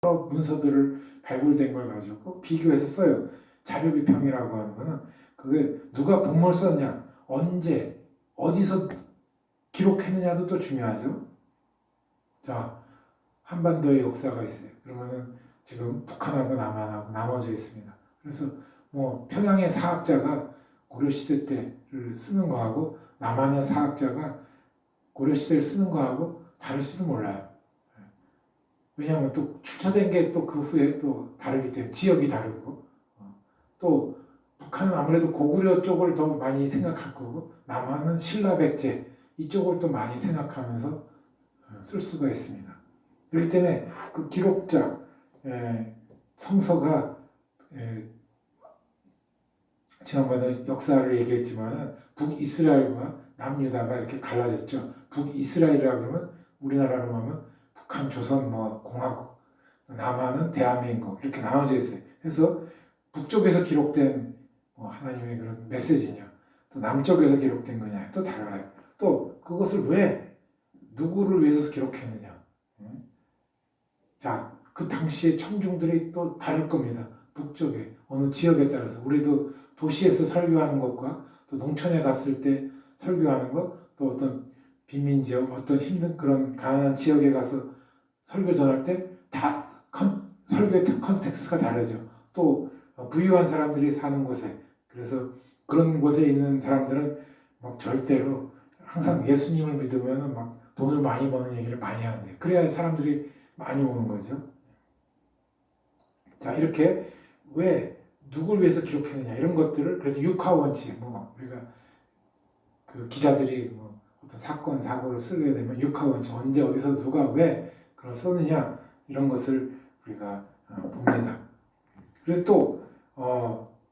여러 문서들을 발굴된 걸 가지고 비교해서 써요. 자료비평이라고 하는 거는 그게 누가 본문을 썼냐, 언제, 어디서 기록했느냐도 또 중요하죠. 자, 한반도의 역사가 있어요. 그러면은 지금 북한하고 남한하고 나눠져 있습니다. 그래서 뭐 평양의 사학자가 고려시대 때를 쓰는 거하고 남한의 사학자가 고려시대를 쓰는 거하고 다를지도 몰라요. 왜냐하면 또 출처된 게 또 그 후에 또 다르기 때문에 지역이 다르고 또 북한은 아무래도 고구려 쪽을 더 많이 생각할 거고 남한은 신라백제 이쪽을 또 많이 생각하면서 쓸 수가 있습니다. 그렇기 때문에 그 기록자 성서가 지난번에 역사를 얘기했지만 북이스라엘과 남유다가 이렇게 갈라졌죠. 북이스라엘이라 그러면 우리나라로 하면 북한 조선 뭐 공화국, 남한은 대한민국 이렇게 나눠져 있어요. 그래서 북쪽에서 기록된 뭐 하나님의 그런 메시지냐, 또 남쪽에서 기록된 거냐 또 달라요. 또 그것을 왜 누구를 위해서 기록했느냐. 자, 그 당시에 청중들이 또 다를 겁니다. 북쪽에 어느 지역에 따라서 우리도 도시에서 설교하는 것과 또 농촌에 갔을 때 설교하는 것, 또 어떤 빈민 지역, 어떤 힘든 그런 가난한 지역에 가서 설교 전할 때 다 설교의 컨텍스트가 다르죠. 또 부유한 사람들이 사는 곳에, 그래서 그런 곳에 있는 사람들은 막 절대로 항상 예수님을 믿으면 막 돈을 많이 버는 얘기를 많이 하는데 그래야 사람들이 많이 오는 거죠. 자, 이렇게 왜 누굴 위해서 기록했느냐 이런 것들을, 그래서 육하 원칙, 뭐 우리가 그 기자들이 뭐 어떤 사건 사고를 쓰게 되면 육하 원칙, 언제 어디서 누가 왜 그걸 썼느냐 이런 것을 우리가 봅니다. 그리고 또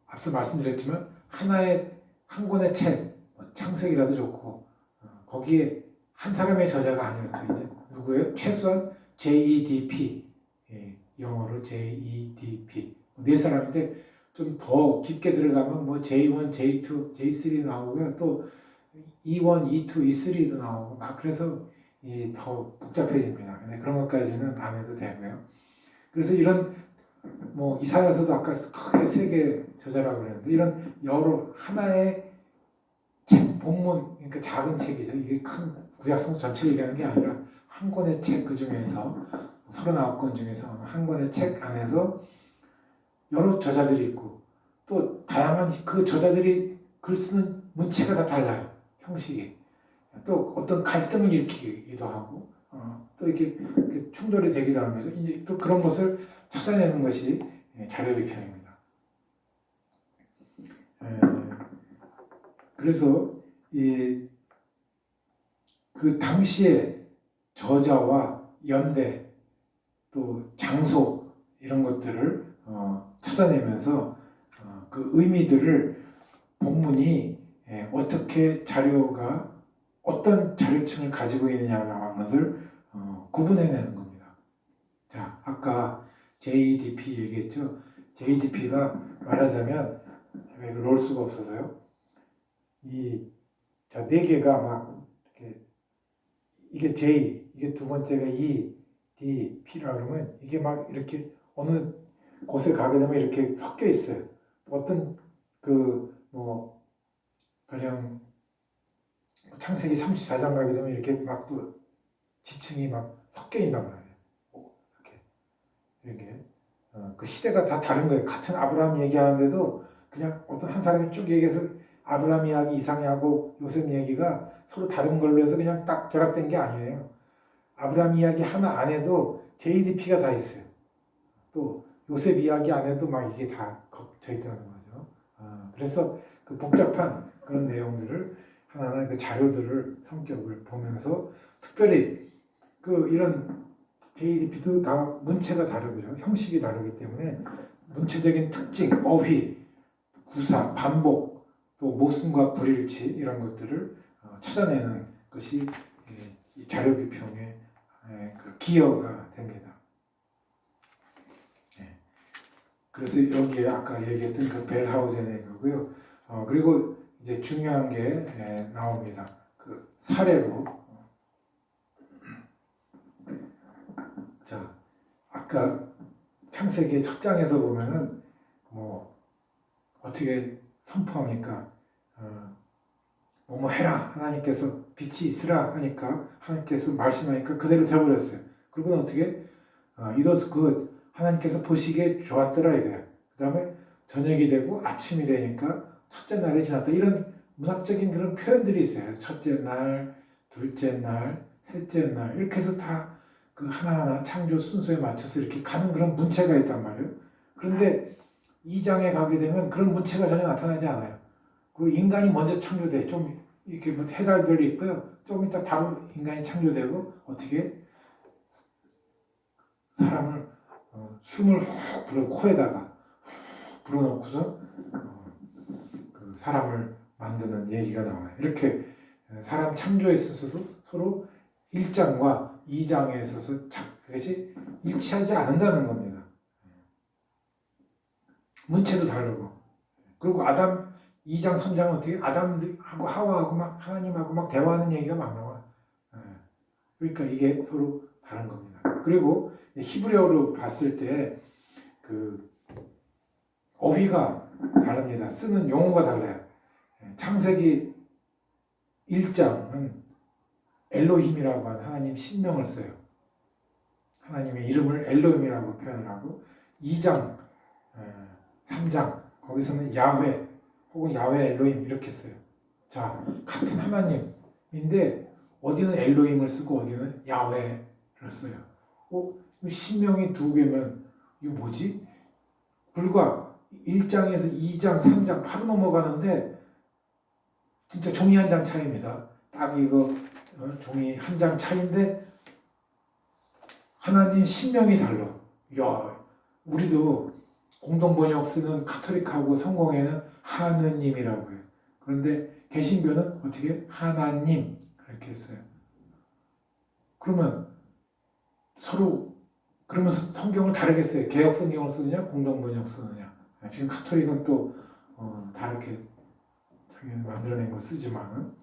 앞서 말씀드렸지만 한 권의 책, 뭐 창세기라도 좋고 거기에 한 사람의 저자가 아니었죠. 이제 누구예요? 최소한 JEDP, 영어로 JEDP 네 사람인데 좀 더 깊게 들어가면 뭐 J1, J2, J3 나오고요. 또 E1, E2, E3도 나오고 막 그래서 더 복잡해집니다. 근데 그런 것까지는 안 해도 되고요. 그래서 이런 뭐 이사야서도 아까 크게 세 개 저자라고 그랬는데 이런 여러 하나의 책, 본문, 그러니까 작은 책이죠. 이게 큰 구약성서 전체를 얘기하는 게 아니라 한 권의 책 그 중에서 39권 중에서 한 권의 책 안에서 여러 저자들이 있고 또 다양한 그 저자들이 글 쓰는 문체가 다 달라요. 형식이. 또 어떤 갈등을 일으키기도 하고 또 이렇게 충돌이 되기도 하는 거죠. 이제 또 그런 것을 찾아내는 것이 자료비평입니다. 그래서 그 당시의 저자와 연대 또 장소 이런 것들을 찾아내면서 그 의미들을 본문이 어떻게 자료가 어떤 자료층을 가지고 있느냐라는 것을 구분해내는 겁니다. 자, 아까 JEDP 얘기했죠. JEDP가 말하자면 제가 이걸 놓을 수가 없어서요. 네 개가 막 이렇게 이게 J, 이게 두 번째가 E, D, P라 그러면 이게 막 이렇게 어느 곳에 가게 되면 이렇게 섞여 있어요. 어떤 뭐 가령 창세기 34장 가게 되면 이렇게 막 또 지층이 막 섞여 있단 말이에요. 이렇게 그 시대가 다 다른 거예요. 같은 아브라함 얘기하는데도 그냥 어떤 한 사람이 쭉 얘기해서 아브라함 이야기, 이삭 이야기, 요셉 얘기가 서로 다른 걸로 해서 그냥 딱 결합된 게 아니에요. 아브라함 이야기 하나 안에도 JDP가 다 있어요. 또 요셉 이야기 안에도 막 이게 다 겹쳐 있다는 거죠. 그래서 그 복잡한 그런 내용들을 하나하나 그 자료들을 성격을 보면서 특별히 이런 JDP도 다 문체가 다르고요. 형식이 다르기 때문에 문체적인 특징, 어휘, 구사, 반복, 또 모순과 불일치 이런 것들을 찾아내는 것이 이 자료 비평의 그 기여가 됩니다. 그래서 여기에 아까 얘기했던 그 벨하우젠의 거고요. 그리고 이제 중요한 게 나옵니다. 그 사례로. 자, 아까 창세기 첫 장에서 보면은 뭐 어떻게 선포합니까? 뭐뭐 해라 하나님께서 빛이 있으라 하니까 하나님께서 말씀하니까 그대로 되어버렸어요. 그리고는 어떻게 it was good 하나님께서 보시기에 좋았더라 이거야. 그 다음에 저녁이 되고 아침이 되니까 첫째 날이 지났다. 이런 문학적인 그런 표현들이 있어요. 그래서 첫째 날, 둘째 날, 셋째 날 이렇게 해서 다 그 하나하나 창조 순서에 맞춰서 이렇게 가는 그런 문체가 있단 말이에요. 그런데 2장에 가게 되면 그런 문체가 전혀 나타나지 않아요. 그리고 인간이 먼저 창조돼. 좀 이렇게 뭐 해달별이 있고요. 조금 이따 바로 인간이 창조되고 어떻게 사람을 숨을 훅 불어 코에다가 훅 불어넣고서 그 사람을 만드는 얘기가 나와요. 이렇게 사람 창조에 있어서도 서로 1장과 2장에 있어서 그것이 일치하지 않는다는 겁니다. 문체도 다르고. 그리고 아담 2장 3장은 어떻게 아담하고 하와하고 막 하나님하고 막 대화하는 얘기가 막 나와. 그러니까 이게 서로 다른 겁니다. 그리고 히브리어로 봤을 때 그 어휘가 다릅니다. 쓰는 용어가 달라요. 창세기 1장은 엘로힘이라고 하는 하나님 신명을 써요. 하나님의 이름을 엘로힘이라고 표현을 하고 2장, 3장 거기서는 야훼 혹은 야훼 엘로힘 이렇게 써요. 자, 같은 하나님인데 어디는 엘로힘을 쓰고 어디는 야훼를 써요. 신명이 두 개면 이거 뭐지? 불과 1장에서 2장, 3장 바로 넘어가는데 진짜 종이 한 장 차이입니다. 딱 이거 종이 한 장 차이인데 하나님 신명이 달라. 야, 우리도 공동번역 쓰는 카톨릭하고 성공회는 하느님이라고 해요. 그런데 개신교는 어떻게 하나님 그렇게 했어요. 그러면 서로 그러면서 성경을 다르게 써요. 개역 성경을 쓰느냐 공동번역 쓰느냐. 지금 카톨릭은 또 다르게 자기는 만들어낸 거 쓰지만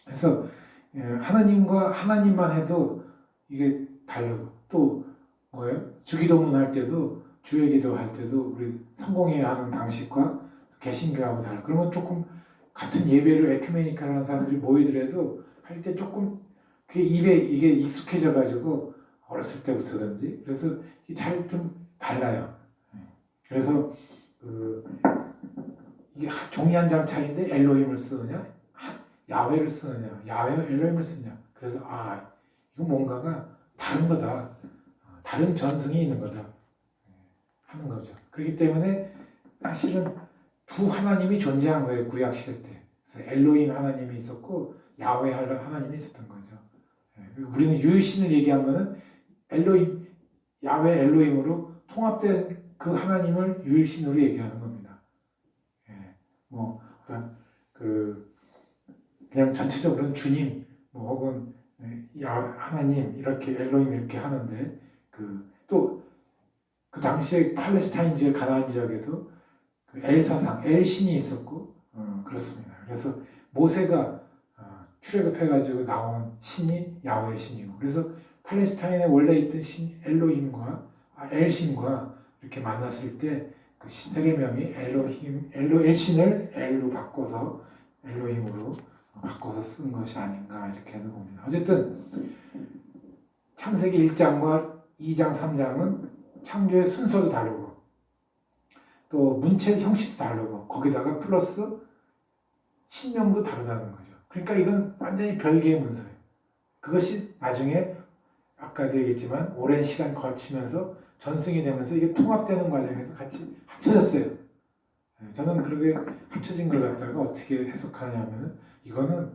그래서 하나님과 하나님만 해도 이게 다르고 또 뭐예요? 주기도문 할 때도 주의 기도 할 때도 우리 성공회 하는 방식과 개신교하고 달라. 그러면 조금 같은 예배를 에큐메니컬한 사람들이 모이더라도 할 때 조금 그게 입에 이게 익숙해져 가지고 어렸을 때부터든지 그래서 이게 잘 좀 달라요. 그래서 이게 종이 한 장 차이인데 엘로힘을 쓰느냐 야훼를 쓰느냐 야훼 엘로힘을 쓰느냐 그래서 이거 뭔가가 다른 거다. 다른 전승이 있는 거다. 하는 거죠. 그렇기 때문에 사실은 두 하나님이 존재한 거예요. 구약 시대 때. 그래서 엘로힘 하나님이 있었고 야훼 하나님이 있었던 거죠. 우리는 유일신을 얘기한 거는 엘로힘, 야훼 엘로힘으로 통합된 그 하나님을 유일신으로 얘기하는 겁니다. 뭐 그냥 전체적으로는 주님, 뭐 혹은 하나님 이렇게 엘로힘 이렇게 하는데 또 그 당시에 팔레스타인 지역 가나안 지역에도 그 엘사상 엘신이 있었고 그렇습니다. 그래서 모세가 출애굽해가지고 나온 신이 야훼 신이고 그래서 팔레스타인에 원래 있던 신 엘로힘과 엘신과 이렇게 만났을 때 그 세 개명이 엘신을 엘로 바꿔서 엘로힘으로 바꿔서 쓴 것이 아닌가 이렇게 해서 봅니다. 어쨌든 창세기 1장과 2장, 3장은 창조의 순서도 다르고 또 문체 형식도 다르고 거기다가 플러스 신명도 다르다는 거죠. 그러니까 이건 완전히 별개의 문서예요. 그것이 나중에 아까도 얘기했지만 오랜 시간 거치면서 전승이 되면서 이게 통합되는 과정에서 같이 합쳐졌어요. 저는 그렇게 합쳐진 걸 갖다가 어떻게 해석하냐면 이거는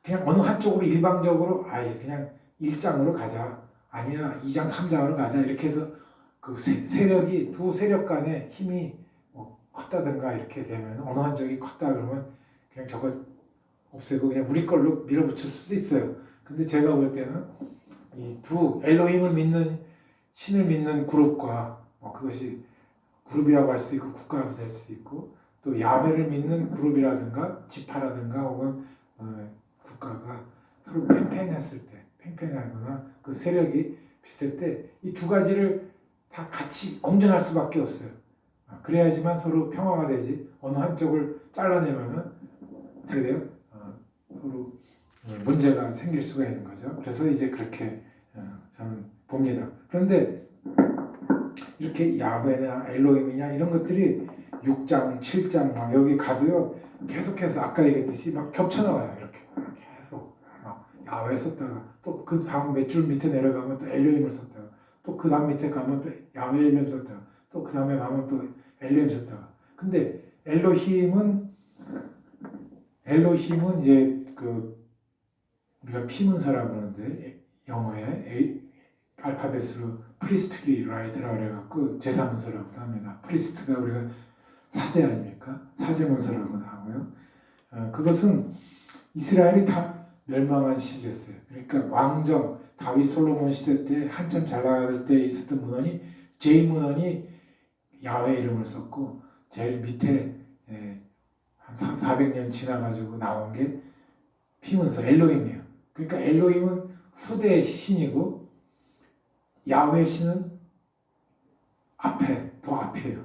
그냥 어느 한쪽으로 일방적으로 그냥 1장으로 가자 아니면 2장 3장으로 가자 이렇게 해서 그 세력이 두 세력 간의 힘이 뭐 컸다든가 이렇게 되면 어느 한쪽이 컸다 그러면 그냥 저거 없애고 그냥 우리 걸로 밀어붙일 수도 있어요. 근데 제가 볼 때는 이 두 엘로힘을 믿는 신을 믿는 그룹과 그것이 그룹이라고 할 수도 있고 국가가 될 수도 있고 또 야훼를 믿는 그룹이라든가 지파라든가 혹은 국가가 서로 팽팽하거나 그 세력이 비슷할 때 이 두 가지를 다 같이 공존할 수밖에 없어요. 그래야지만 서로 평화가 되지. 어느 한쪽을 잘라내면은 어떻게 돼요? 서로 문제가 생길 수가 있는 거죠. 그래서 이제 그렇게 저는 봅니다. 그런데 이렇게 야훼나 엘로힘이냐 이런 것들이 6장, 7장 막 여기 가도요. 계속해서 아까 얘기했듯이 막 겹쳐 나와요. 이렇게 계속 야훼 썼다가 또 그 다음 몇 줄 밑에 내려가면 또 엘로힘을 썼다가 또 그 다음 밑에 가면 또 야훼 엘로힘 썼다가 또 그 다음에 가면 또 엘로힘 썼다가 근데 엘로힘은 이제 그 우리가 피문서라고 하는데 영어에 알파벳으로 프리스트리 라이트라고 해갖고 제사문서라고도 합니다. 프리스트가 우리가 사제 아닙니까? 사제문서라고 나오고요. 그것은 이스라엘이 다 멸망한 시기였어요. 그러니까 왕정 다윗 솔로몬 시대 때 한참 잘 나갈 때 있었던 문헌이 제2문헌이 야훼 이름을 썼고 제일 밑에 한 400년 지나가지고 나온 게 피문서 엘로힘이에요. 그러니까 엘로힘은 후대의 신이고 야훼 신은 더 앞이에요.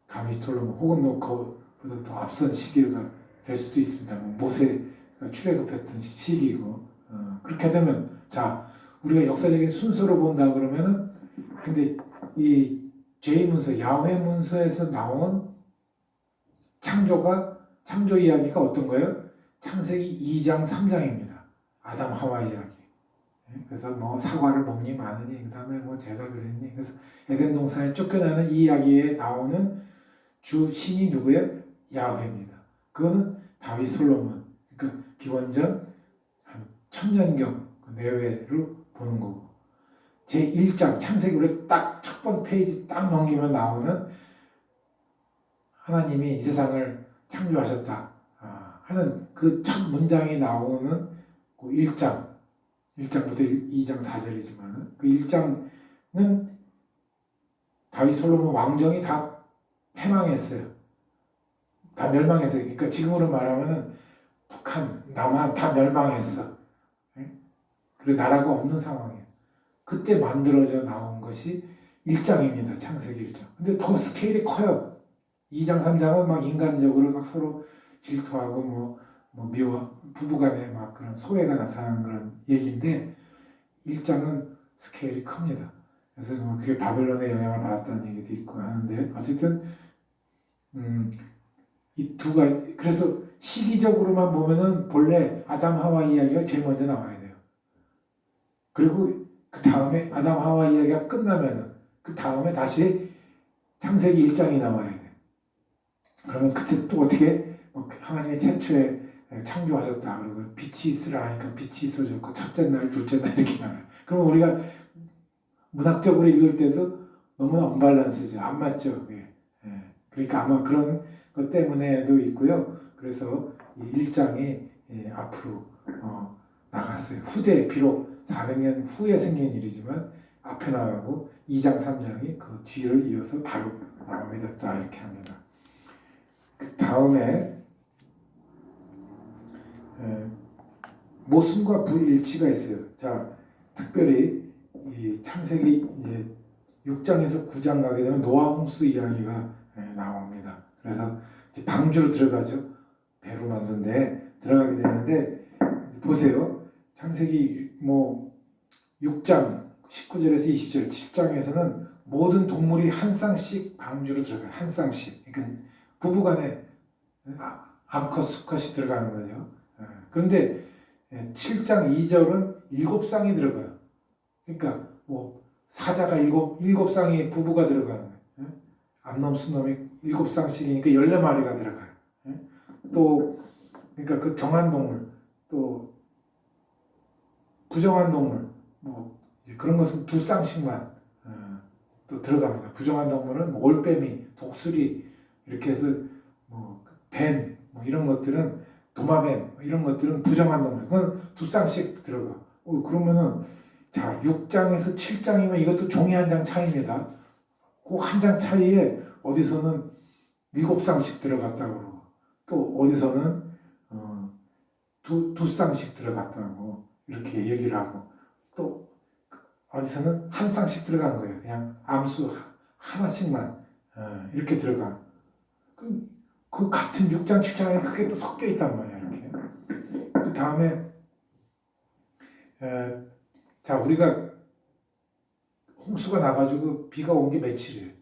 다윗 솔로몬 혹은 그보다 더 앞선 시기가 될 수도 있습니다. 모세가 출애굽했던 시기고 그렇게 되면 자 우리가 역사적인 순서로 본다 그러면은 근데 이 제2문서 야훼 문서에서 나온 창조 이야기가 어떤 거예요? 창세기 2장 3장입니다. 아담 하와 이야기. 그래서 뭐 사과를 먹니 마느니 그 다음에 뭐 제가 그랬니 그래서 에덴 동산에 쫓겨나는 이 이야기에 나오는 주 신이 누구예요? 야훼입니다. 그거는 다윗 솔로몬 그러니까 기원전 한 1000년경 내외로 보는 거고 제1장 창세기 우리 딱 첫 번 페이지 딱 넘기면 나오는 하나님이 이 세상을 창조하셨다 하는 그 첫 문장이 나오는 그 1장부터 2장 4절이지만 그 1장은 다윗 솔로몬 왕정이 다 패망했어요. 다 멸망했어요. 그러니까 지금으로 말하면은 북한, 남한 다 멸망했어. 그리고 나라가 없는 상황이에요. 그때 만들어져 나온 것이 1장입니다. 창세기 1장. 근데 더 스케일이 커요. 2장, 3장은 막 인간적으로 막 서로 질투하고 뭐 부부간에 막 그런 소외가 나타나는 그런 얘기인데 1장은 스케일이 큽니다. 그래서 뭐 그게 바벨론의 영향을 받았다는 얘기도 있고 하는데 어쨌든 이 두 가지 그래서 시기적으로만 보면은 본래 아담 하와 이야기가 제일 먼저 나와야 돼요. 그리고 그 다음에 아담 하와 이야기가 끝나면은 그 다음에 다시 창세기 1장이 나와야 돼. 그러면 그때 또 어떻게 하나님이 최초에 창조하셨다. 그리고 빛이 있으라 하니까 빛이 있어졌고 첫째 날, 둘째 날 이렇게 나와요. 그러면 우리가 문학적으로 읽을 때도 너무나 언밸런스죠. 안 맞죠. 그러니까 아마 그런 것 때문에도 있고요. 그래서 이 1장이 앞으로 나갔어요. 후대 비록 400년 후에 생긴 일이지만 앞에 나가고 2장, 3장이 그 뒤를 이어서 바로 나오게 됐다 이렇게 합니다. 그 다음에 모순과 불일치가 있어요. 자, 특별히 이 창세기 이제 6장에서 9장 가게 되면 노아 홍수 이야기가 나옵니다. 그래서 이제 방주로 들어가죠. 배로 만든 데 들어가게 되는데 보세요. 창세기 6장 19절에서 20절 7장에서는 모든 동물이 한 쌍씩 방주로 들어가요. 한 쌍씩. 그러니까 부부간에 암컷 수컷이 들어가는 거죠. 그런데 7장 2절은 7쌍이 들어가요. 그러니까 사자가 7쌍이 부부가 들어가는 거예요. 암놈 수놈이 7쌍씩이니까 14마리가 들어가요. 또 그러니까 그 정한 동물 또 부정한 동물 그런 것은 2쌍씩만 또 들어갑니다. 부정한 동물은 올빼미, 독수리 이렇게 해서 뱀 이런 것들은 도마뱀 이런 것들은 부정한 동물. 그건 2쌍씩 들어가. 그러면은 자 6장에서 7장이면 이것도 종이 한 장 차이입니다. 그 한 장 차이에 어디서는 7쌍씩 들어갔다고 그러고 또 어디서는 두 쌍씩 들어갔다고 이렇게 얘기를 하고 또 어디서는 한 쌍씩 들어간 거예요. 그냥 암수 하나씩만 이렇게 들어가. 그 같은 6장 7장에 그게 또 섞여 있단 말이야. 이렇게. 그 다음에 자 우리가 홍수가 나가지고 비가 온 게 며칠이에요.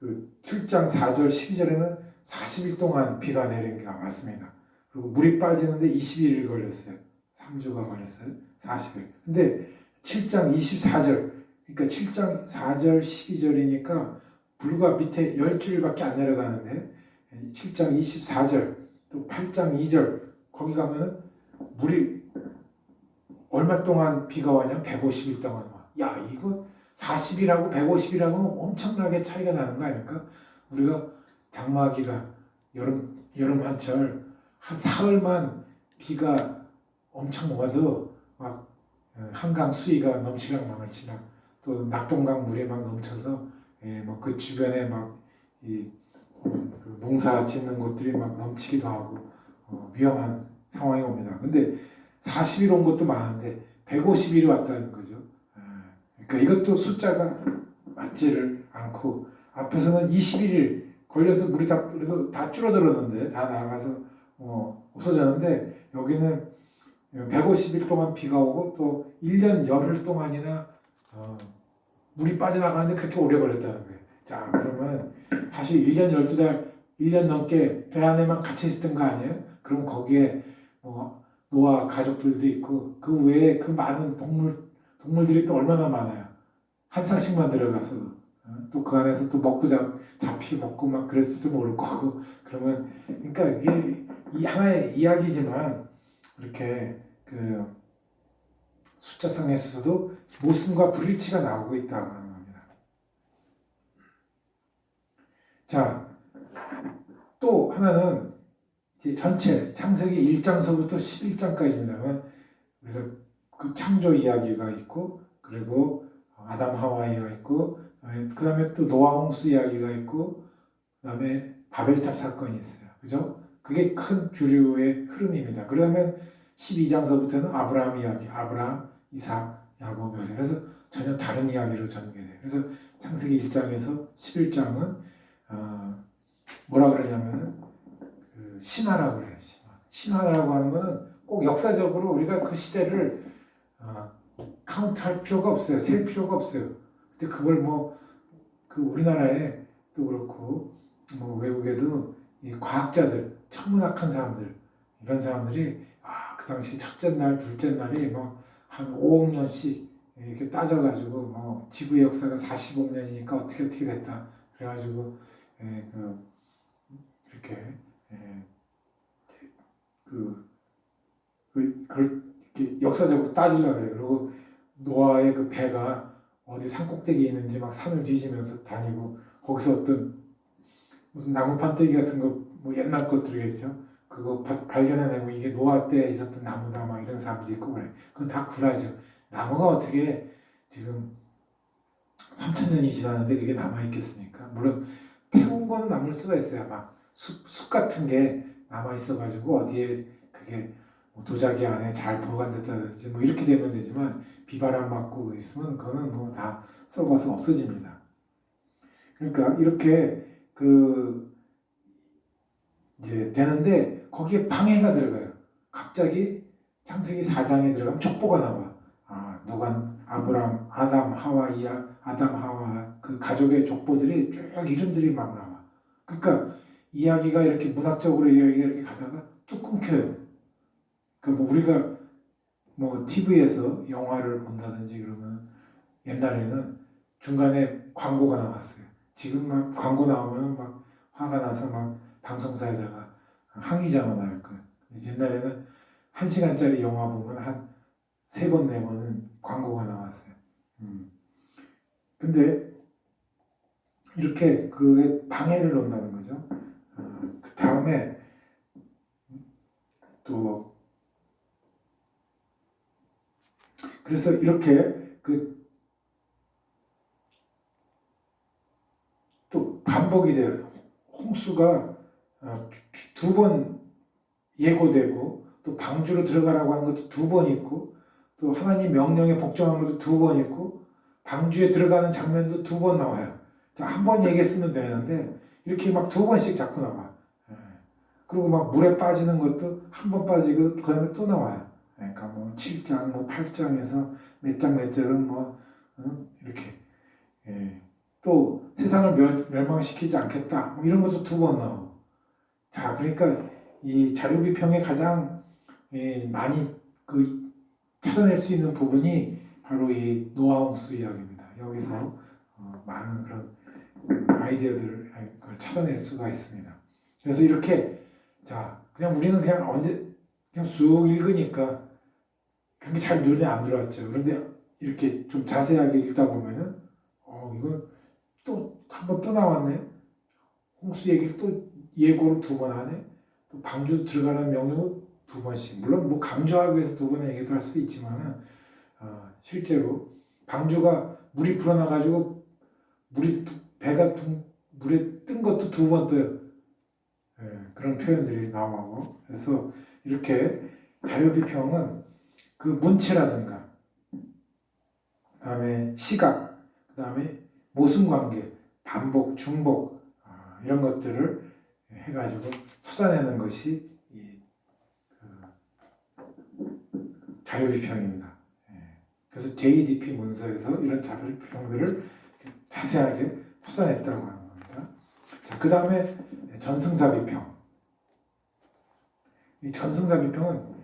그 7장 4절 12절에는 40일 동안 비가 내린 게 맞습니다. 그리고 물이 빠지는데 21일 걸렸어요. 3주가 걸렸어요. 40일. 근데 7장 24절, 그러니까 7장 4절 12절이니까 불과 밑에 10줄밖에 안 내려가는데 7장 24절 또 8장 2절 거기 가면은 물이 얼마 동안 비가 와냐? 150일 동안 와. 야 이거 40일하고 150일하고 엄청나게 차이가 나는 거 아닙니까? 우리가 장마 기간 여름 한철 한 사흘만 비가 엄청 와도 막 한강 수위가 넘치락망을치락 또 낙동강 물이 막 넘쳐서 뭐 그 주변에 막이 그 농사 짓는 곳들이 막 넘치기도 하고 위험한 상황이 옵니다. 근데 40일 온 것도 많은데 150일이 왔다는 거죠. 그러니까 이것도 숫자가 맞지를 않고 앞에서는 21일 걸려서 물이 다 그래도 다 줄어들었는데 다 나가서 없어졌는데 여기는 150일 동안 비가 오고 또 1년 열흘 동안이나 물이 빠져나가는데 그렇게 오래 걸렸다는 거예요. 자 그러면 사실 1년 12달 1년 넘게 배 안에만 갇혀 있었던 거 아니에요? 그럼 거기에 노아 가족들도 있고 그 외에 그 많은 동물들이 또 얼마나 많아요. 한 쌍씩만 들어가서 또 그 안에서 또 먹고 잡히 먹고 막 그랬을지도 모를 거고 그러면 그러니까 이게 이 하나의 이야기지만 이렇게 그 숫자상에 있어서도 모순과 불일치가 나오고 있다고 하는 겁니다. 자, 또 하나는 이제 전체 창세기 1장서부터 11장까지입니다. 우리가 그 창조 이야기가 있고 그리고 아담 하와 이야기가 있고 그 다음에 또 노아 홍수 이야기가 있고 그 다음에 바벨탑 사건이 있어요. 그죠? 그게 큰 주류의 흐름입니다. 그러면 12장서부터는 아브라함 이야기, 아브라함, 이삭, 야곱 묘사. 그래서 전혀 다른 이야기로 전개돼요. 그래서 창세기 1장에서 11장은 뭐라 그러냐면은 그 신화라고 그래요. 신화라고 하는 거는 꼭 역사적으로 우리가 그 시대를 카운트할 필요가 없어요. 셀 필요가 없어요. 근데 그걸 그 우리나라에 또 그렇고 외국에도 이 과학자들, 천문학한 사람들 이런 사람들이 그 당시 첫째 날, 둘째 날이 한 5억 년씩 이렇게 따져가지고 지구의 역사가 45억 년이니까 어떻게 됐다. 그래가지고 이렇게 그걸 이렇게 역사적으로 따지려고 그래요. 그리고 노아의 그 배가 어디 산꼭대기에 있는지 막 산을 뒤지면서 다니고 거기서 어떤 무슨 나무 판때기 같은 거 옛날 것들이겠죠. 그거 발견해내고 이게 노아 때 있었던 나무다 막 이런 사람도 있고 그래. 그건 다 구라죠. 나무가 어떻게 지금 3,000년이 지났는데 그게 남아있겠습니까? 물론 태운 거는 남을 수가 있어요. 막 숲 같은 게 남아있어가지고 어디에 그게 도자기 안에 잘 보관됐다든지 이렇게 되면 되지만 비바람 맞고 있으면 그거는 다 썩어서 없어집니다. 그러니까 이렇게 이제 되는데 거기에 방해가 들어가요. 갑자기 창세기 4장에 들어가면 족보가 나와. 아브람, 아담, 하와 그 가족의 족보들이 쭉 이름들이 막 나와. 그러니까 이야기가 이렇게 문학적으로 이야기가 이렇게 가다가 뚝 끊겨요. 그러니까 우리가 TV에서 영화를 본다든지 그러면 옛날에는 중간에 광고가 나왔어요. 지금 막 광고 나오면 막 화가 나서 막 방송사에다가 항의 장을 할 거예요. 옛날에는 1시간짜리 영화 보면 한 3번, 4번은 광고가 나왔어요. 근데 이렇게 그에 방해를 놓는다는 거죠. 그 다음에 또 그래서 이렇게 또 반복이 돼요. 홍수가 2번 예고되고 또 방주로 들어가라고 하는 것도 2번 있고 또 하나님 명령에 복종한 것도 2번 있고 방주에 들어가는 장면도 2번 나와요. 한 번 얘기했으면 되는데 이렇게 막 2번씩 자꾸 나와. 예. 그리고 막 물에 빠지는 것도 한 번 빠지고 그 다음에 또 나와요. 그러니까 뭐 7장, 뭐 8장에서 몇 장 몇 절은 뭐 이렇게 예. 또 세상을 멸망시키지 않겠다 뭐 이런 것도 2번 나오고. 자, 그러니까 이 자료비평에 가장 많이 그 찾아낼 수 있는 부분이 바로 이 노아홍수 이야기입니다. 여기서 많은 그런 아이디어들을 찾아낼 수가 있습니다. 그래서 이렇게 자 그냥 우리는 그냥 언제 그냥 쑥 읽으니까 그렇게 잘 눈에 안 들어왔죠. 그런데 이렇게 좀 자세하게 읽다 보면은 이건 또 한 번 또 나왔네. 홍수 얘기를 또 예고를 2번 하네. 또 방주 들어가는 명령을 2번씩. 물론 뭐 강조하기 위해서 2번의 얘기도 할 수 있지만은 실제로 방주가 물이 불어나가지고 배가 물에 뜬 것도 2번 떠요. 예, 그런 표현들이 나오고. 그래서 이렇게 자료비평은 그 문체라든가 그다음에 시각, 그다음에 모순관계, 반복, 중복 이런 것들을 해가지고 찾아내는 것이 자료비평입니다. 그래서 JDP 문서에서 이런 자료비평들을 자세하게 찾아냈다고 하는 겁니다. 자, 그 다음에 전승사비평. 이 전승사비평은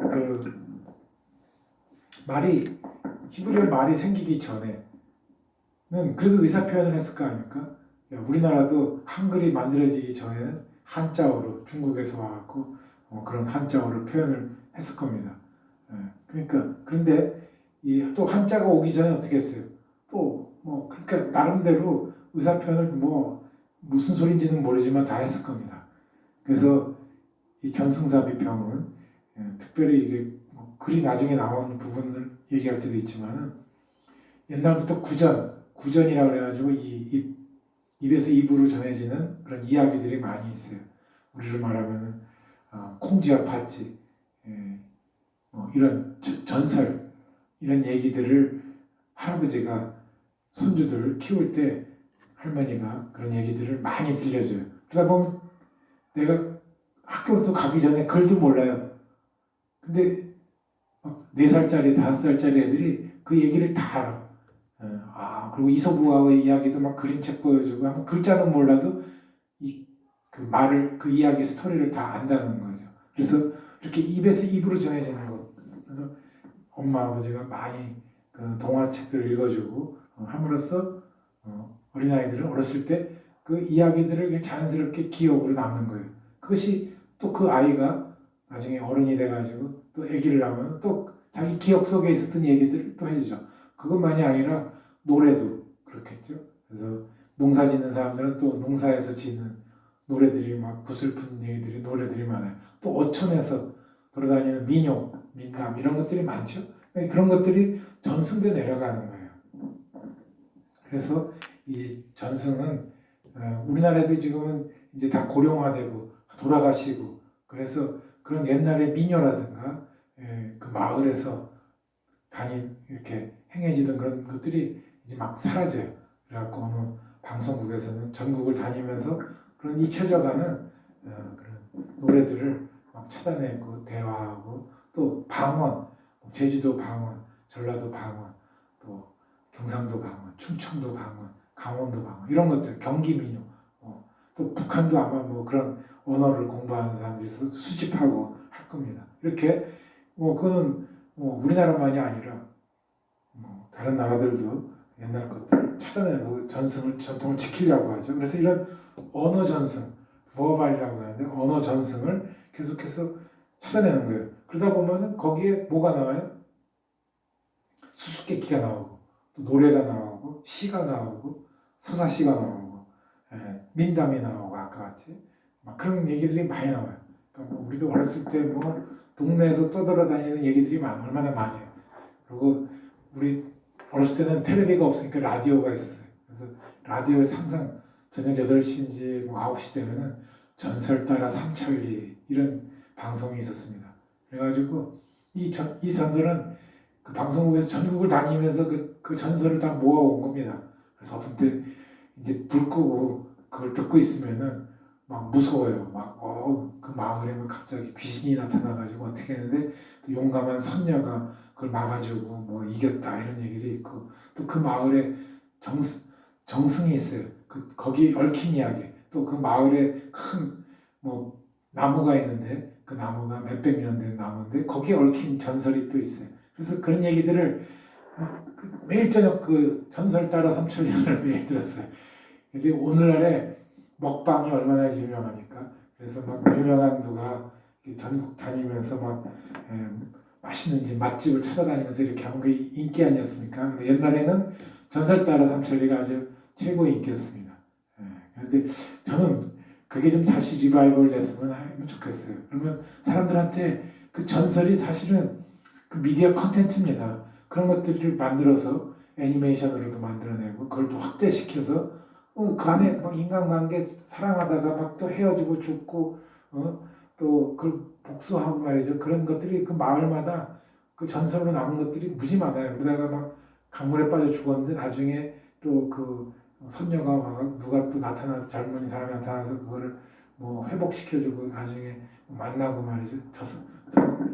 그 히브리어 말이 생기기 전에는 그래도 의사표현을 했을 거 아닙니까? 우리나라도 한글이 만들어지기 전에는 한자어로 중국에서 와갖고 그런 한자어로 표현을 했을 겁니다. 그러니까 그런데 또 한자가 오기 전에 어떻게 했어요? 또 뭐 그러니까 나름대로 의사표현을 뭐 무슨 소리인지는 모르지만 다 했을 겁니다. 그래서 이 전승사비평은 특별히 이게 뭐 글이 나중에 나온 부분을 얘기할 때도 있지만은 옛날부터 구전이라고 그래가지고 입에서 입으로 전해지는 그런 이야기들이 많이 있어요. 우리로 말하면은 콩쥐와 팥쥐, 뭐 이런 전설 이런 얘기들을 할아버지가 손주들을 키울 때 할머니가 그런 얘기들을 많이 들려줘요. 그러다 보면 내가 학교도 가기 전에 글도 몰라요. 근데 4살짜리, 5살짜리 애들이 그 얘기를 다 알아. 그리고 이소부화의 이야기도 막 그림책 보여주고 하면 글자는 몰라도 그 이야기 스토리를 다 안다는 거죠. 그래서 이렇게 입에서 입으로 전해지는 거. 그래서 엄마 아버지가 많이 그 동화책들을 읽어주고 함으로써 어린아이들은 어렸을 때 그 이야기들을 자연스럽게 기억으로 남는 거예요. 그것이 또 그 아이가 나중에 어른이 돼가지고 또 아기를 낳으면 또 자기 기억 속에 있었던 얘기들을 또 해주죠. 그것만이 아니라 노래도 그렇겠죠. 그래서 농사 짓는 사람들은 또 농사에서 짓는 노래들이 막 구슬픈 얘기들이 노래들이 많아요. 또 어촌에서 돌아다니는 민요, 민담 이런 것들이 많죠. 그런 것들이 전승돼 내려가는 거예요. 그래서 이 전승은 우리나라에도 지금은 이제 다 고령화되고 돌아가시고 그래서 그런 옛날의 민요라든가 그 마을에서 이렇게 행해지던 그런 것들이 이제 막 사라져요. 그래갖고 어느 방송국에서는 전국을 다니면서 그런 잊혀져가는 그런 노래들을 막 찾아내고 대화하고 또 방언, 제주도 방언, 전라도 방언, 또 경상도 방언, 충청도 방언, 강원도 방언 이런 것들, 경기 민요, 또 북한도 아마 뭐 그런 언어를 공부하는 사람들이 수집하고 할 겁니다. 이렇게 그거는 우리나라만이 아니라 다른 나라들도 옛날 것들을 찾아내고 전통을 지키려고 하죠. 그래서 이런 언어 전승, 부어발이라고 하는데 언어 전승을 계속해서 찾아내는 거예요. 그러다 보면은 거기에 뭐가 나와요? 수수께끼가 나오고 또 노래가 나오고 시가 나오고 서사시가 나오고 민담이 나오고 아까 같이 막 그런 얘기들이 많이 나와요. 그러니까 우리도 어렸을 때 뭐 동네에서 떠돌아다니는 얘기들이 얼마나 많아요. 그리고 우리 어렸을 때는 텔레비가 없으니까 라디오가 있었어요. 그래서 라디오에서 항상 저녁 8시인지 뭐 9시 되면은 전설 따라 삼천리 이런 방송이 있었습니다. 그래가지고 이 전설은 그 방송국에서 전국을 다니면서 그 전설을 다 모아온 겁니다. 그래서 어떤 때 이제 불 끄고 그걸 듣고 있으면은 막 무서워요. 막 그 마을에 뭐 갑자기 귀신이 나타나가지고 어떻게 했는데 또 용감한 선녀가 그걸 막아주고 뭐 이겼다 이런 얘기도 있고 또 그 마을에 정승이 있어요. 거기 얽힌 이야기. 또 그 마을에 큰 뭐 나무가 있는데 그 나무가 몇백 년 된 나무인데 거기에 얽힌 전설이 또 있어요. 그래서 그런 얘기들을 매일 저녁 그 전설 따라 삼천년을 매일 들었어요. 근데 오늘날에 먹방이 얼마나 유명하니까 그래서 막 유명한 누가 전국 다니면서 막 맛있는 집 맛집을 찾아다니면서 이렇게 하는 게 인기 아니었습니까? 근데 옛날에는 전설 따라 삼천리가 아주 최고 인기였습니다. 그런데 저는 그게 좀 다시 리바이벌 됐으면 좋겠어요. 그러면 사람들한테 그 전설이 사실은 그 미디어 컨텐츠입니다. 그런 것들을 만들어서 애니메이션으로도 만들어내고 그걸 또 확대시켜서 그 안에 막 인간관계 사랑하다가 막 또 헤어지고 죽고 또 그걸 복수하고 말이죠. 그런 것들이 그 마을마다 그 전설로 남은 것들이 무지 많아요. 그러다가 막 강물에 빠져 죽었는데 나중에 또 그 선녀가 와서 누가 또 나타나서 젊은 사람이 나타나서 그거를 뭐 회복시켜주고 나중에 만나고 말이죠.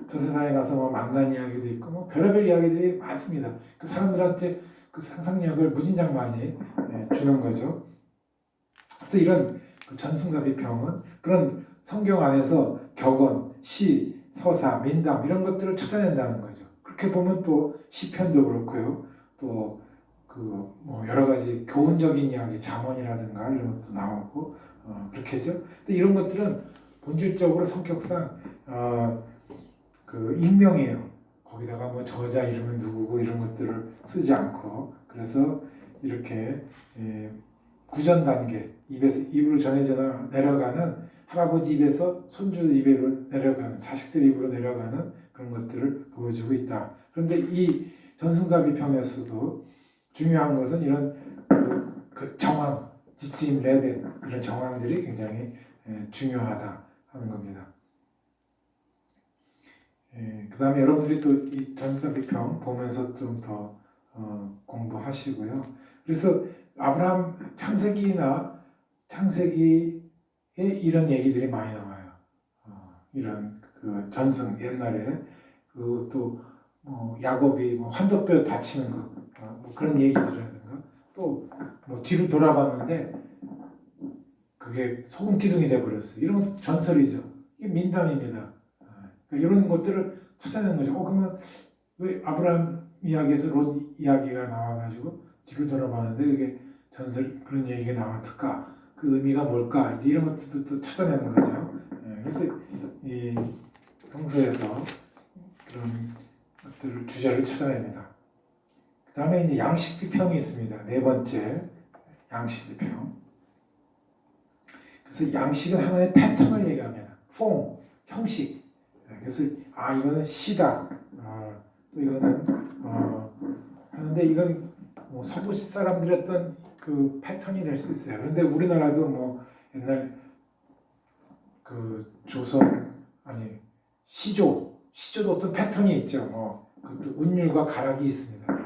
저 세상에 가서 뭐 만난 이야기도 있고 뭐 별의별 이야기들이 많습니다. 그 사람들한테 그 상상력을 무진장 많이 주는 거죠. 그래서 이런 그 전승자비평은 그런 성경 안에서 격언, 시, 서사, 민담 이런 것들을 찾아낸다는 거죠. 그렇게 보면 또 시편도 그렇고요. 또 그 뭐 여러 가지 교훈적인 이야기, 잠언이라든가 이런 것도 나오고 그렇게죠. 근데 이런 것들은 본질적으로 성격상 그 익명이에요. 거기다가 뭐 저자 이름은 누구고 이런 것들을 쓰지 않고 그래서 이렇게 구전 단계 입으로 전해져 내려가는 할아버지 입에서 손주 입으로 내려가는 자식들 입으로 내려가는 그런 것들을 보여주고 있다. 그런데 이 전승사비평에서도 중요한 것은 이런 그 정황, 지침, 레벨 이런 정황들이 굉장히 중요하다 하는 겁니다. 그 다음에 여러분들이 또 이 전승사비평 보면서 좀 더 공부하시고요. 그래서 아브라함 창세기에 이런 얘기들이 많이 나와요. 이런 그 전승 옛날에 그또 야곱이 뭐 환도뼈 다치는 거 뭐 그런 얘기들이라든가 또 뭐 뒤로 돌아봤는데 그게 소금 기둥이 돼 버렸어요. 이런 것도 전설이죠. 이게 민담입니다. 그러니까 이런 것들을 찾아내는 거죠. 그러면 왜 아브라함 이야기에서 롯 이야기가 나와가지고 뒤로 돌아봤는데 이게 전설 그런 얘기가 나왔을까? 그 의미가 뭘까? 이제 이런 것들도 또 찾아내는 거죠. 그래서 이 성서에서 그런 것들을 주제를 찾아냅니다. 그 다음에 이제 양식 비평이 있습니다. 네 번째 양식 비평. 그래서 양식은 하나의 패턴을 얘기합니다. 폼, 형식. 그래서 이거는 시다. 또 이거는 하는데 이건 뭐 서부 사람들의 어떤 그 패턴이 될 수 있어요. 그런데 우리나라도 뭐 옛날 그 시조도 어떤 패턴이 있죠. 뭐 그것도 운율과 가락이 있습니다.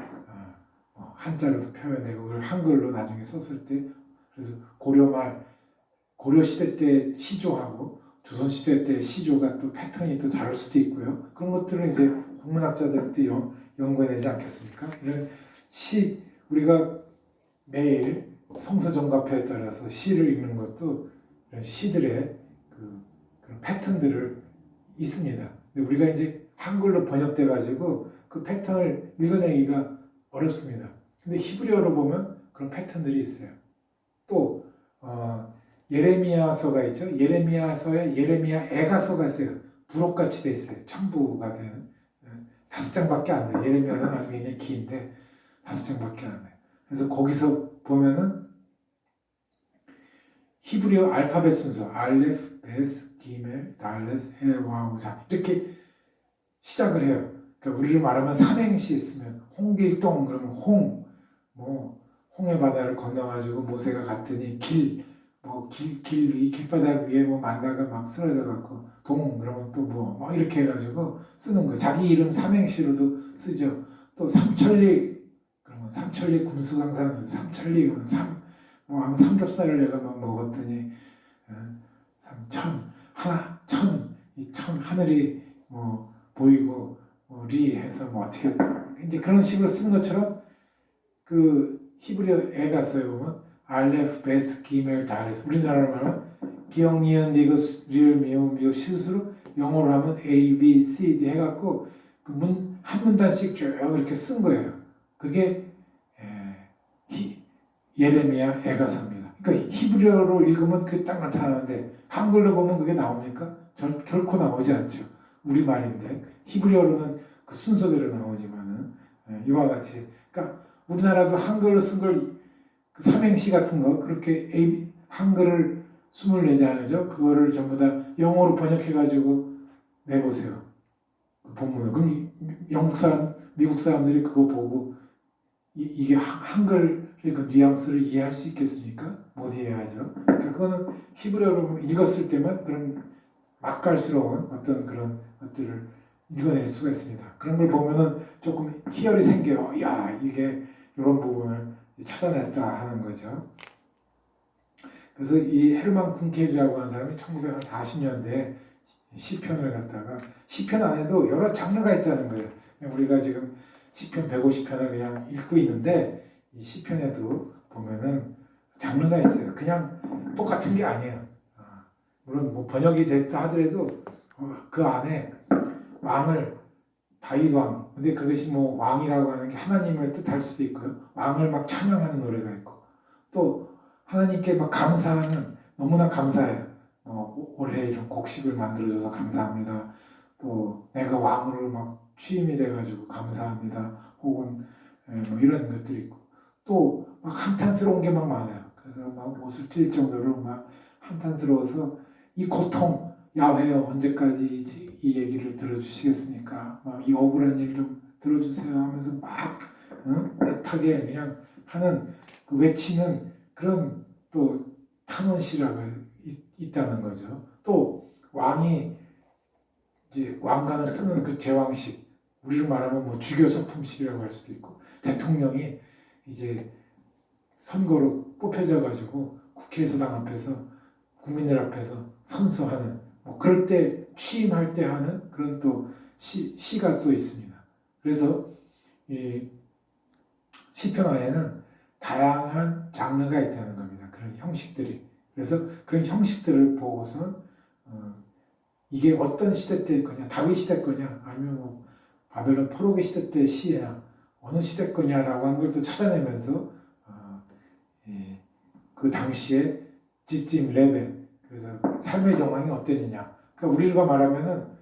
한자로도 표현되고 그걸 한글로 나중에 썼을 때 그래서 고려 시대 때 시조하고 조선 시대 때 시조가 또 패턴이 또 다를 수도 있고요. 그런 것들은 이제 국문학자들도 연구해내지 않겠습니까? 이런 우리가 매일 성서정가표에 따라서 시를 읽는 것도 이런 시들의 그런 패턴들을 있습니다. 근데 우리가 이제 한글로 번역돼 가지고 그 패턴을 읽어내기가 어렵습니다. 근데 히브리어로 보면 그런 패턴들이 있어요. 또 예레미야서가 있죠. 예레미야서에 예레미야 애가서가 있어요. 부록같이 돼 있어요. 첨부가 된 5장밖에 안 돼요. 예레미야서는 아주 굉장히 긴데 5장밖에 안 돼요. 그래서 거기서 보면은 히브리어 알파벳 순서 알레프, 베스, 기멜, 달레스, 해, 와, 우사 이렇게 시작을 해요. 그러니까 우리를 말하면 삼행시 있으면 홍길동 그러면 홍해 바다를 건너가지고 모세가 갔더니 길바닥 위에 뭐 만나가 막 쓰러져 갖고 그러면 또 이렇게 해가지고 쓰는 거예요. 자기 이름 삼행시로도 쓰죠. 또 삼천리 그러면 삼천리 금수강산 삼천리 그러면 아무 삼겹살을 내가 막 먹었더니 삼천 하나 이 천 하늘이 뭐 보이고 리 해서 뭐 어떻게 이제 그런 식으로 쓰는 것처럼 그 히브리어 애가 써요 보면 알레프 베스 기멜 다레스 우리나라로 말하면 기역 니은 니그 리을 미음 미읍 시수로 영어로 하면 A B C D 해갖고 그 한 문단씩 쭉 이렇게 쓴 거예요. 그게 예레미야 애가서입니다. 그러니까 히브리어로 읽으면 그게 딱 나타나는데 한글로 보면 그게 나옵니까? 결코 나오지 않죠. 우리말인데 히브리어로는 그 순서대로 나오지만은 이와 같이 그러니까 우리나라도 한글로 쓴 걸 그 삼행시 같은 거 그렇게 한글을 24장이죠. 그거를 전부 다 영어로 번역해가지고 내보세요. 그 본문을. 그럼 영국 사람, 미국 사람들이 그거 보고 이게 한글의 그 뉘앙스를 이해할 수 있겠습니까? 못 이해하죠. 그러니까 그거는 히브리어로 읽었을 때만 그런 맛깔스러운 어떤 그런 것들을 읽어낼 수가 있습니다. 그런 걸 보면은 조금 희열이 생겨요. 야, 이게 이런 부분을 찾아냈다 하는 거죠. 그래서 이 헤르만 쿤켈이라고 하는 사람이 1940년대에 시편을 갖다가 시편 안에도 여러 장르가 있다는 거예요. 우리가 지금 시편 150편을 그냥 읽고 있는데 이 시편에도 보면은 장르가 있어요. 그냥 똑같은 게 아니에요. 물론 뭐 번역이 됐다 하더라도 그 안에 왕을 다윗 왕 근데 그것이 뭐 왕이라고 하는 게 하나님을 뜻할 수도 있고요. 왕을 막 찬양하는 노래가 있고 또 하나님께 막 감사하는 너무나 감사해요. 올해 이런 곡식을 만들어줘서 감사합니다. 또 내가 왕으로 막 취임이 돼가지고 감사합니다. 혹은 뭐 이런 것들이 있고 또 막 한탄스러운 게 막 많아요. 그래서 막 옷을 찢을 정도로 막 한탄스러워서 이 고통 야훼여 언제까지 이 얘기를 들어주시겠습니까? 막 이 억울한 일 좀 들어주세요 하면서 막 애타게 그냥 하는 그 외치는 그런 또 탄원시라가 있다는 거죠. 또 왕이 이제 왕관을 쓰는 그 제왕식 우리로 말하면 뭐 주교소품식이라고 할 수도 있고 대통령이 이제 선거로 뽑혀져 가지고 국회의사당 앞에서 국민들 앞에서 선서하는 뭐 그럴 때 취임할 때 하는 그런 또 시가 또 있습니다. 그래서 이 시편 안에는 다양한 장르가 있다는 겁니다. 그런 형식들이. 그래서 그런 형식들을 보고선 이게 어떤 시대 때 거냐, 다윗 시대 거냐, 아니면 뭐 바벨론 포로기 시대 때 시야 어느 시대 거냐라고 하는 걸 또 찾아내면서 그 당시에 찝찝 레벨 그래서 삶의 정황이 어땠느냐. 그러니까 우리가 말하면은